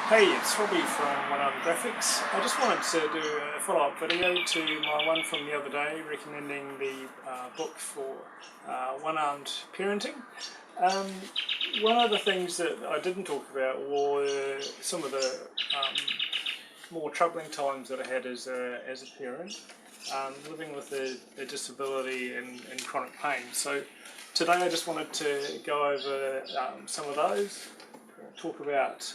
Hey, it's Robbie from One Arm Graphics. I just wanted to do a follow-up video to my one from the other day recommending the book for one-armed parenting. One of the things that I didn't talk about were some of the more troubling times that I had as a parent, living with a disability and chronic pain. So today I just wanted to go over some of those, talk about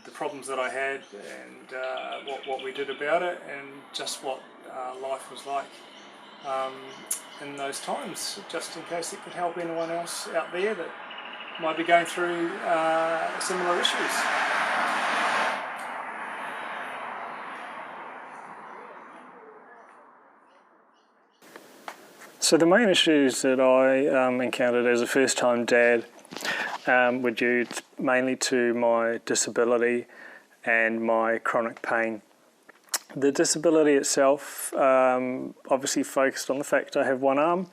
the problems that I had and what we did about it, and just what life was like in those times, just in case it could help anyone else out there that might be going through similar issues. So the main issues that I encountered as a first-time dad were due mainly to my disability and my chronic pain. The disability itself obviously focused on the fact I have one arm,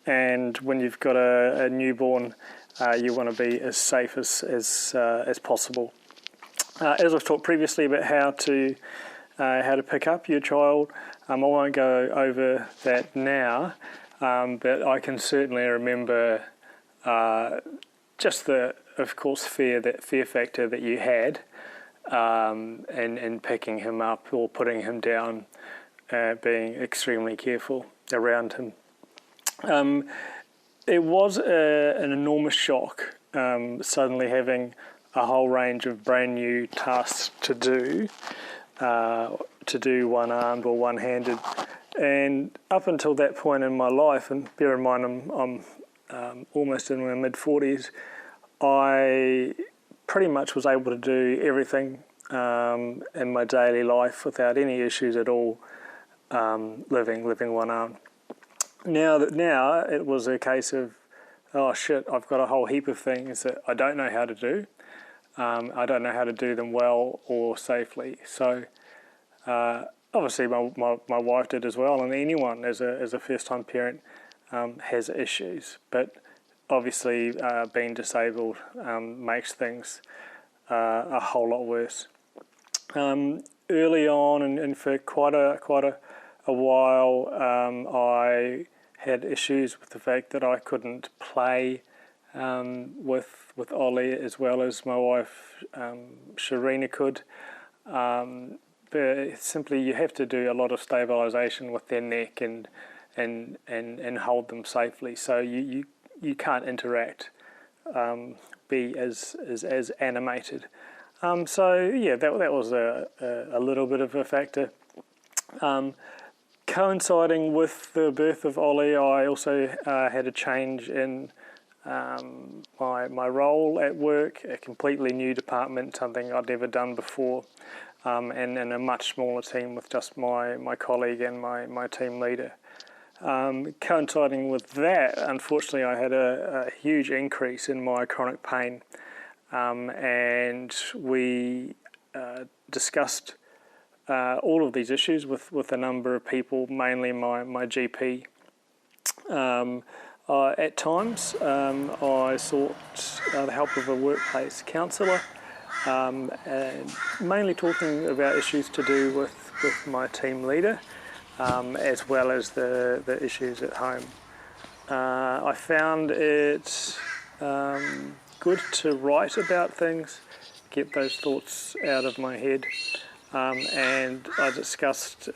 and when you've got a newborn, you want to be as safe as possible. As I've talked previously about how to pick up your child, I won't go over that now, but I can certainly remember just the, of course, fear factor that you had in picking him up or putting him down, being extremely careful around him. It was an enormous shock, suddenly having a whole range of brand new tasks to do one-armed or one-handed. And up until that point in my life, and bear in mind I'm almost in my mid-40s, I pretty much was able to do everything in my daily life without any issues at all, living one-armed. Now it was a case of, oh shit, I've got a whole heap of things that I don't know how to do. I don't know how to do them well or safely. So obviously my wife did as well, and anyone as a first-time parent has issues, but obviously being disabled makes things a whole lot worse. Early on, and for quite a while, I had issues with the fact that I couldn't play with Ollie as well as my wife Sharina could. But simply you have to do a lot of stabilisation with their neck and hold them safely, so you can't interact, be as animated. So yeah, that was a little bit of a factor. Coinciding with the birth of Ollie, I also had a change in my role at work, a completely new department, something I'd never done before, and in a much smaller team with just my colleague and my team leader. Coinciding with that, unfortunately, I had a huge increase in my chronic pain, and we discussed all of these issues with a number of people, mainly my GP. At times, I sought the help of a workplace counsellor, and mainly talking about issues to do with my team leader, as well as the issues at home. I found it good to write about things, get those thoughts out of my head, and I discussed,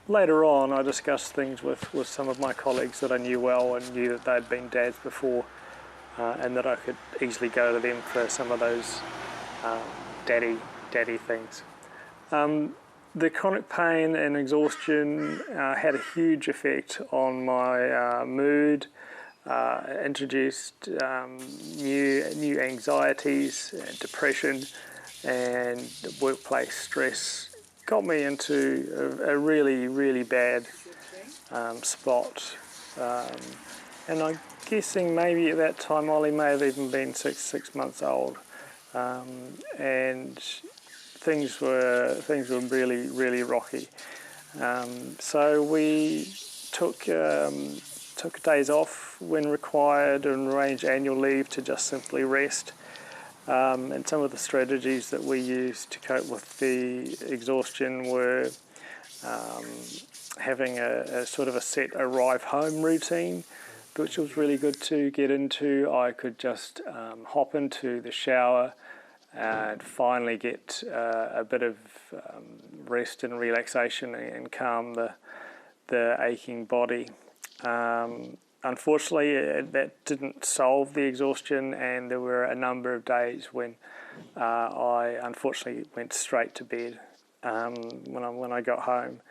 later on, I discussed things with some of my colleagues that I knew well and knew that they'd been dads before, and that I could easily go to them for some of those daddy things. The chronic pain and exhaustion had a huge effect on my mood, introduced new anxieties, depression, and workplace stress. Got me into a really bad spot. And I'm guessing maybe at that time Ollie may have even been six months old, and things were really rocky. So we took days off when required and arranged annual leave to just simply rest. And some of the strategies that we used to cope with the exhaustion were having a sort of a set arrive home routine, which was really good to get into. I could just hop into the shower and finally get a bit of rest and relaxation and calm the aching body. Unfortunately, that didn't solve the exhaustion, and there were a number of days when I unfortunately went straight to bed. When I got home,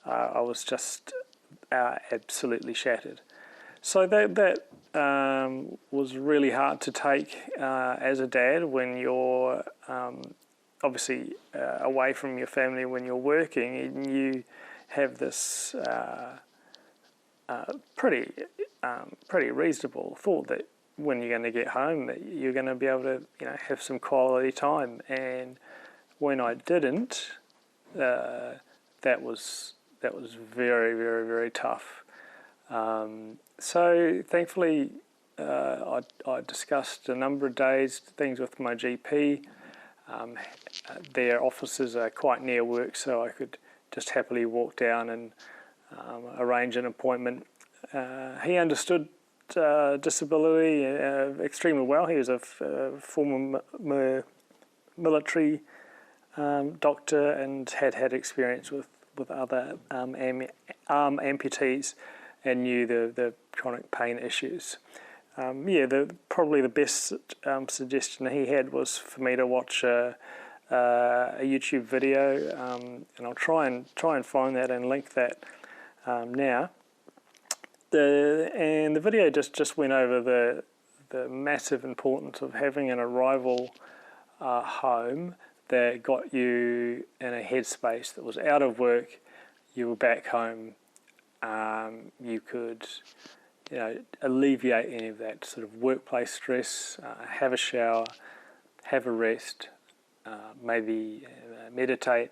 I was just absolutely shattered. So that was really hard to take as a dad when you're obviously away from your family when you're working, and you have this pretty reasonable thought that when you're going to get home that you're going to be able to have some quality time. And when I didn't, that was very, very, very tough. So thankfully I discussed a number of days things with my GP. Their offices are quite near work, so I could just happily walk down and arrange an appointment. He understood disability extremely well. He was a former military doctor and had experience with other arm amputees and knew the chronic pain issues. Probably the best suggestion he had was for me to watch a YouTube video, and I'll try and find that and link that now. The video just went over the massive importance of having an arrival home that got you in a headspace that was out of work. You were back home. You could alleviate any of that sort of workplace stress, have a shower, have a rest, maybe meditate,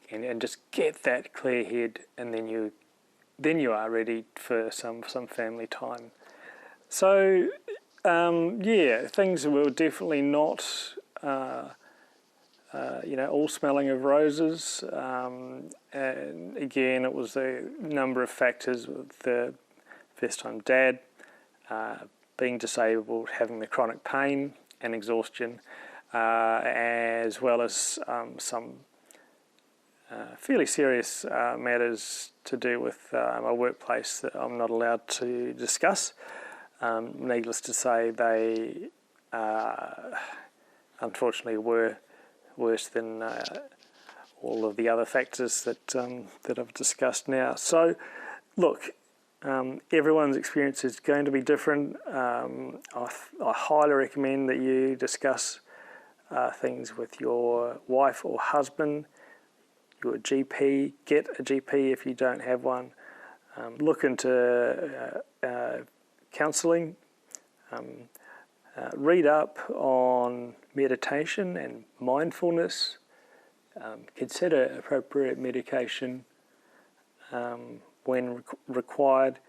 and just get that clear head, and then you are ready for some family time. So things were definitely not all smelling of roses. And again, it was a number of factors with the first-time dad, being disabled, having the chronic pain and exhaustion, as well as some fairly serious matters to do with my workplace that I'm not allowed to discuss. Needless to say, they unfortunately were worse than all of the other factors that I've discussed now. So, look, everyone's experience is going to be different. I highly recommend that you discuss things with your wife or husband, your GP. Get a GP if you don't have one. Look into counselling. Read up on meditation and mindfulness. Consider appropriate medication when required.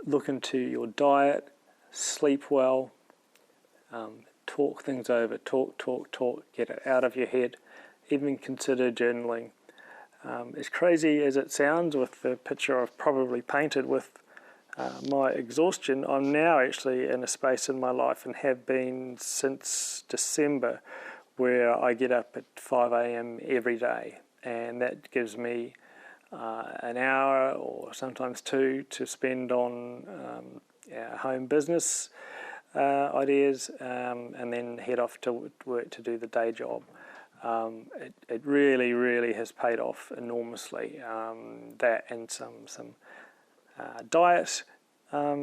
Look into your diet. Sleep well. Talk things over. Talk. Get it out of your head. Even consider journaling. As crazy as it sounds with the picture I've probably painted with my exhaustion, I'm now actually in a space in my life, and have been since December, where I get up at 5 a.m. every day, and that gives me an hour or sometimes two to spend on our home business ideas, and then head off to work to do the day job. It really, really has paid off enormously. That and some diet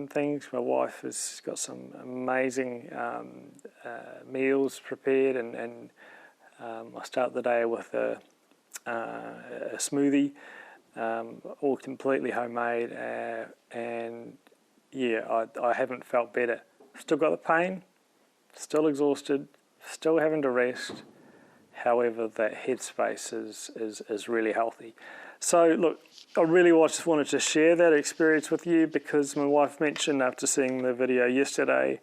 things. My wife has got some amazing meals prepared, and I start the day with a smoothie, all completely homemade, and I haven't felt better. Still got the pain, still exhausted, still having to rest. However, that headspace is really healthy. So look, I really just wanted to share that experience with you, because my wife mentioned after seeing the video yesterday,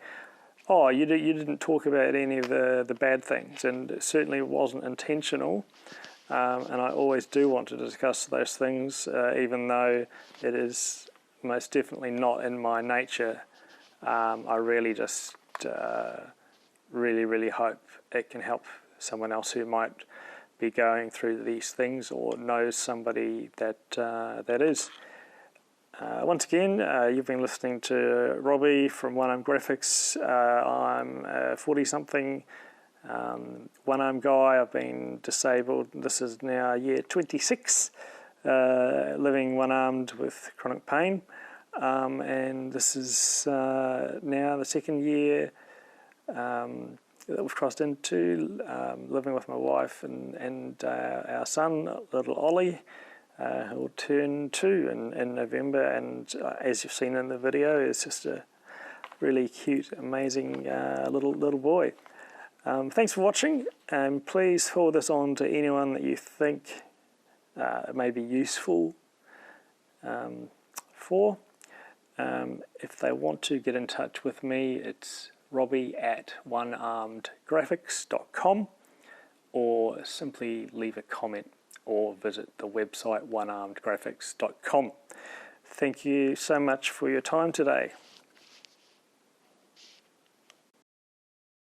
oh, you didn't talk about any of the bad things, and it certainly wasn't intentional. And I always do want to discuss those things, even though it is most definitely not in my nature. I really just really hope it can help someone else who might be going through these things or knows somebody that is. Once again, you've been listening to Robbie from One Arm Graphics. I'm a 40-something one-arm guy. I've been disabled. This is now year 26, living one-armed with chronic pain. And this is now the second year that we've crossed into, living with my wife and our son, little Ollie, who will turn 2 in November. And as you've seen in the video, it's just a really cute, amazing little boy. Thanks for watching, and please forward this on to anyone that you think it may be useful for. If they want to get in touch with me, it's robbie@onearmedgraphics.com, or simply leave a comment or visit the website onearmedgraphics.com. Thank you so much for your time today.